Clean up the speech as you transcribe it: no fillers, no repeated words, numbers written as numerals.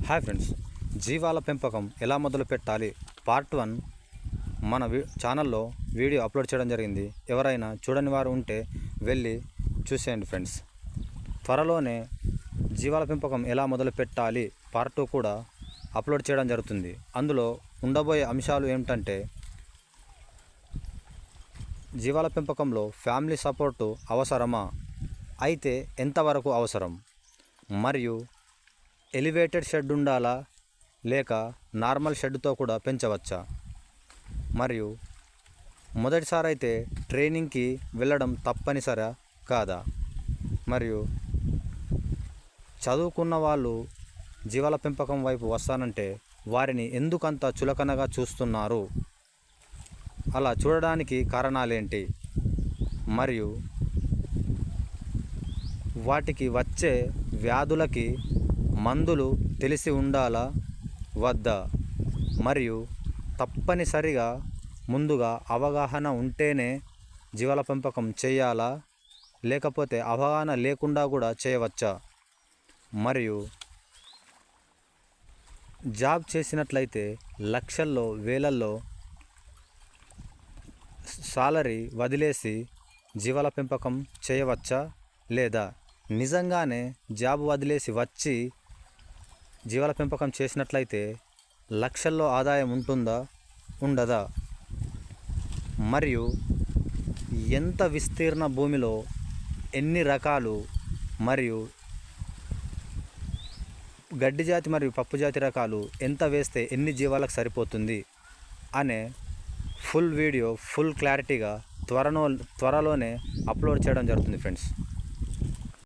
Hi friends, జీవాల పెంపకం ఎలా మొదలు పెట్టాలి పార్ట్ 1 మన ఛానల్లో వీడియో అప్లోడ్ చేయడం జరిగింది. ఎవరైనా చూడని వారు ఉంటే వెళ్ళి చూసేయండి ఫ్రెండ్స్. త్వరలోనే జీవాల పెంపకం ఎలా మొదలు పెట్టాలి పార్ట్ 2 కూడా అప్లోడ్ చేయడం జరుగుతుంది. అందులో ఉండబోయే అంశాలు ఏమిటంటే, జీవాల పెంపకంలో ఫ్యామిలీ సపోర్టు అవసరమా, అయితే ఎంతవరకు అవసరం, మరియు ఎలివేటెడ్ షెడ్ ఉండాలా లేక నార్మల్ షెడ్తో కూడా పెంచవచ్చా, మరియు మొదటిసారి అయితే ట్రైనింగ్కి వెళ్ళడం తప్పనిసరా కాదా, మరియు చదువుకున్న వాళ్ళు జీవాల పెంపకం వైపు వస్తానంటే వారిని ఎందుకంత చులకనగా చూస్తున్నారు, అలా చూడడానికి కారణాలేంటి, మరియు వాటికి వచ్చే వ్యాధులకి మందులు తెలిసి ఉండాలా వద్దా, మరియు తప్పనిసరిగా ముందుగా అవగాహన ఉంటేనే జీవాల పెంపకం చేయాలా లేకపోతే అవగాహన లేకుండా కూడా చేయవచ్చా, మరియు జాబ్ చేసినట్లయితే లక్షల్లో వేలల్లో సాలరీ వదిలేసి జీవాల పెంపకం చేయవచ్చా, లేదా నిజంగానే జాబ్ వదిలేసి వచ్చి జీవాల పెంపకం చేసినట్లయితే లక్షల్లో ఆదాయం ఉంటుందా ఉండదా, మరియు ఎంత విస్తీర్ణ భూమిలో ఎన్ని రకాలు మరియు గడ్డి జాతి మరియు పప్పు జాతి రకాలు ఎంత వేస్తే ఎన్ని జీవాలకు సరిపోతుంది అనే ఫుల్ వీడియో ఫుల్ క్లారిటీగా త్వరలోనే అప్లోడ్ చేయడం జరుగుతుంది ఫ్రెండ్స్.